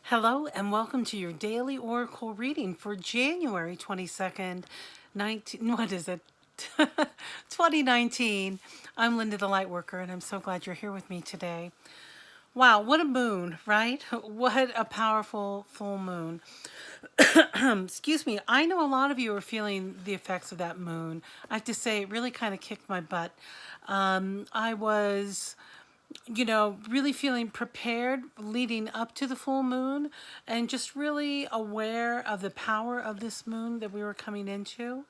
Hello and welcome to your daily oracle reading for January 22nd, 19, what is it? 2019. I'm Linda the Lightworker and I'm so glad you're here with me today. Wow, what a moon, right? What a powerful full moon. Excuse me, I know a lot of you are feeling the effects of that moon. I have to say it really kind of kicked my butt. I was really feeling prepared leading up to the full moon and just really aware of the power of this moon that we were coming into.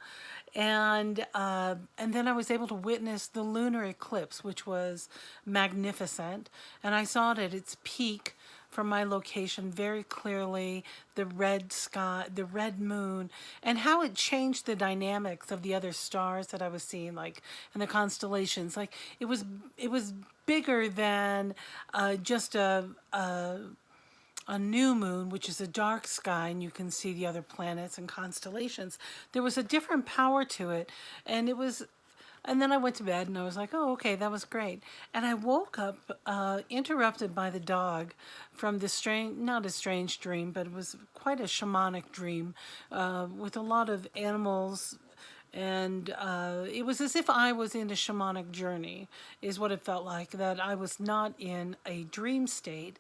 And then I was able to witness the lunar eclipse, which was magnificent. And I saw it at its peak from my location very clearly, the red sky, the red moon, and how it changed the dynamics of the other stars that I was seeing, like, and the constellations. Like, it was bigger than just a new moon, which is a dark sky, and you can see the other planets and constellations. There was a different power to it, and it was. And then I went to bed, and I was like, "Oh, okay, that was great." And I woke up interrupted by the dog from this strange, not a strange dream, but it was quite a shamanic dream with a lot of animals. And it was as if I was in a shamanic journey, is what it felt like, that I was not in a dream state.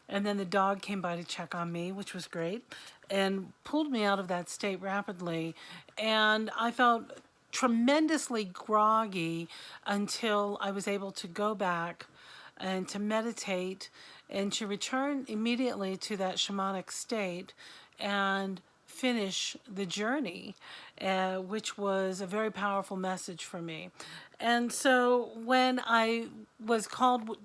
And then the dog came by to check on me, which was great, and pulled me out of that state rapidly. And I felt tremendously groggy until I was able to go back and to meditate and to return immediately to that shamanic state and finish the journey, which was a very powerful message for me. And so when I was called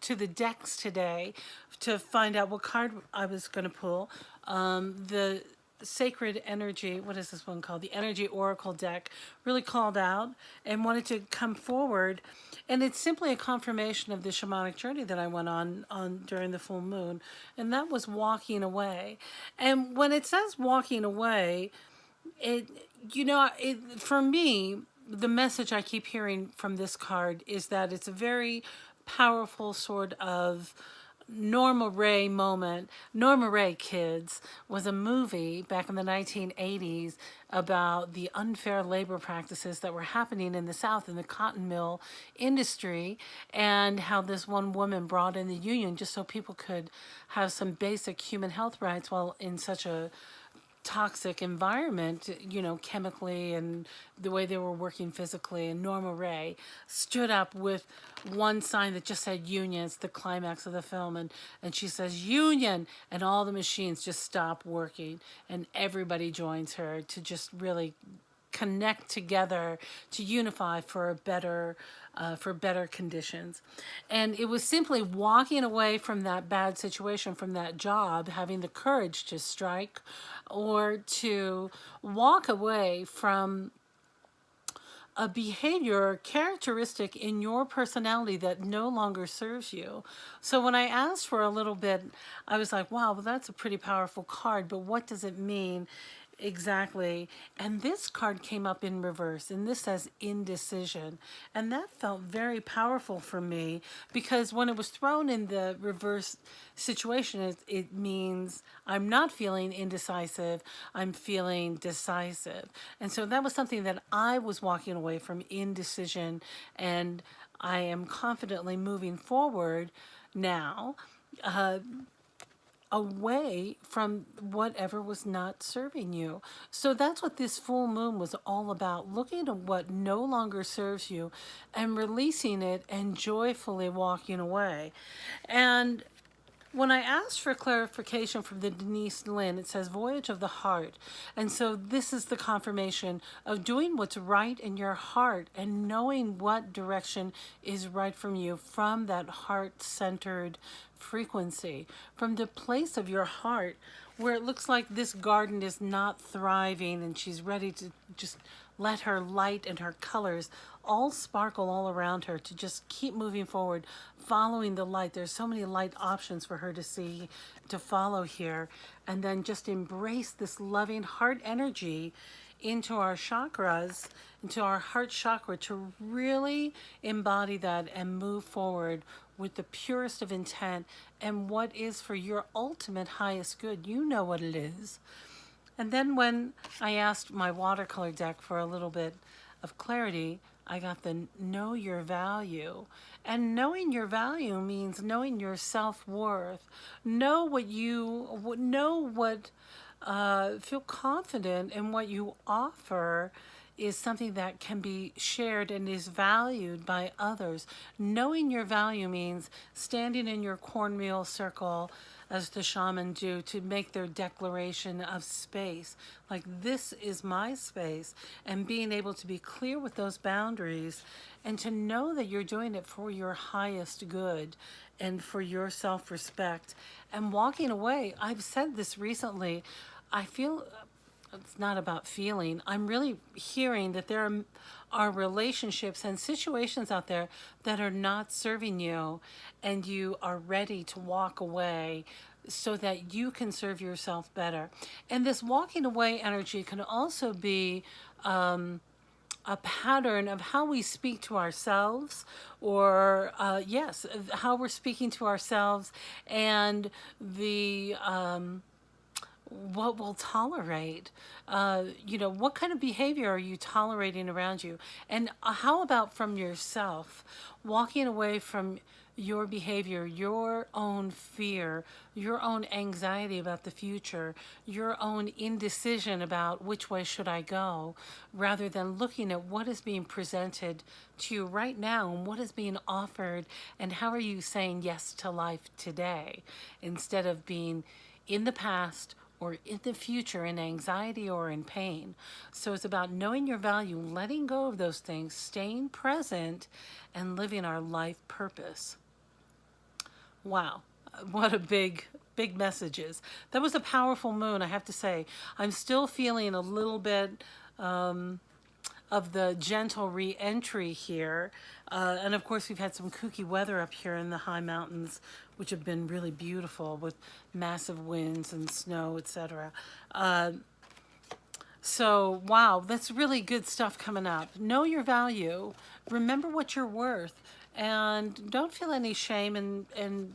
to the decks today to find out what card I was going to pull, the sacred energy, what is this one called? The energy oracle deck really called out and wanted to come forward. And it's simply a confirmation of the shamanic journey that I went on during the full moon. And that was walking away. And when it says walking away, it, for me, the message I keep hearing from this card is that it's a very powerful sort of Norma Ray moment. Norma Ray, kids, was a movie back in the 1980s about the unfair labor practices that were happening in the South in the cotton mill industry, and how this one woman brought in the union just so people could have some basic human health rights while in such a toxic environment, chemically, and the way they were working physically. And Norma Ray stood up with one sign that just said union. It's the climax of the film. And she says, union. And all the machines just stop working. And everybody joins her to just really connect together, to unify for better conditions. And it was simply walking away from that bad situation, from that job, having the courage to strike or to walk away from a behavior or characteristic in your personality that no longer serves you. So when I asked for a little bit, I was like, wow, well, that's a pretty powerful card, but what does it mean exactly? And this card came up in reverse, and this says indecision. And that felt very powerful for me, because when it was thrown in the reverse situation, it means I'm not feeling indecisive, I'm feeling decisive. And so that was something that I was walking away from, indecision, and I am confidently moving forward now, away from whatever was not serving you. So that's what this full moon was all about, looking at what no longer serves you and releasing it and joyfully walking away. And when I asked for clarification from the Denis Linn, it says voyage of the heart. And so this is the confirmation of doing what's right in your heart and knowing what direction is right from you, from that heart-centered frequency, from the place of your heart where it looks like this garden is not thriving and she's ready to just let her light and her colors all sparkle all around her, to just keep moving forward, following the light. There's so many light options for her to see, to follow here, and then just embrace this loving heart energy into our chakras, into our heart chakra, to really embody that and move forward with the purest of intent and what is for your ultimate highest good. You know what it is. And then when I asked my watercolor deck for a little bit of clarity, I got the know your value. And knowing your value means knowing your self-worth. Know what feel confident in what you offer is something that can be shared and is valued by others. Knowing your value means standing in your cornmeal circle as the shaman do to make their declaration of space. Like, this is my space, and being able to be clear with those boundaries and to know that you're doing it for your highest good and for your self-respect. And walking away, I've said this recently, I feel it's not about feeling. I'm really hearing that there are relationships and situations out there that are not serving you, and you are ready to walk away so that you can serve yourself better. And this walking away energy can also be a pattern of how we speak to ourselves, or yes, how we're speaking to ourselves, and the what we'll tolerate. What kind of behavior are you tolerating around you? And how about from yourself? Walking away from your behavior, your own fear, your own anxiety about the future, your own indecision about which way should I go, rather than looking at what is being presented to you right now and what is being offered, and how are you saying yes to life today, instead of being in the past or in the future in anxiety or in pain. So it's about knowing your value, letting go of those things, staying present, and living our life purpose. Wow, what a big messages. That was a powerful moon, I have to say. I'm still feeling a little bit of the gentle re-entry here. And of course, we've had some kooky weather up here in the high mountains, which have been really beautiful with massive winds and snow, etc. So, wow, that's really good stuff coming up. Know your value. Remember what you're worth. And don't feel any shame in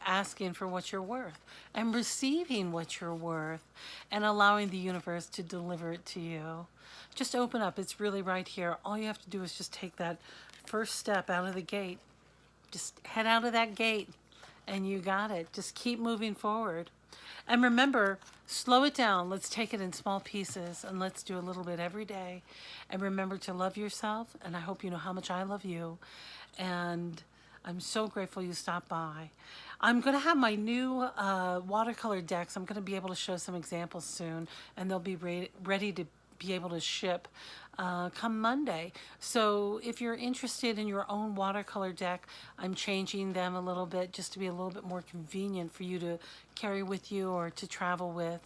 asking for what you're worth, and receiving what you're worth, and allowing the universe to deliver it to you. Just open up. It's really right here. All you have to do is just take that first step out of the gate. Just head out of that gate and you got it. Just keep moving forward. And remember, slow it down. Let's take it in small pieces, and let's do a little bit every day. And remember to love yourself, and I hope you know how much I love you. And I'm so grateful you stopped by. I'm going to have my new watercolor decks. I'm going to be able to show some examples soon, and they'll be ready to be able to ship come Monday. So if you're interested in your own watercolor deck, I'm changing them a little bit just to be a little bit more convenient for you to carry with you or to travel with.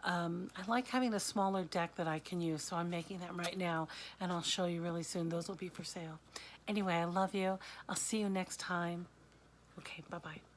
I like having a smaller deck that I can use, so I'm making them right now, and I'll show you really soon. Those will be for sale. Anyway, I love you. I'll see you next time. Okay, bye-bye.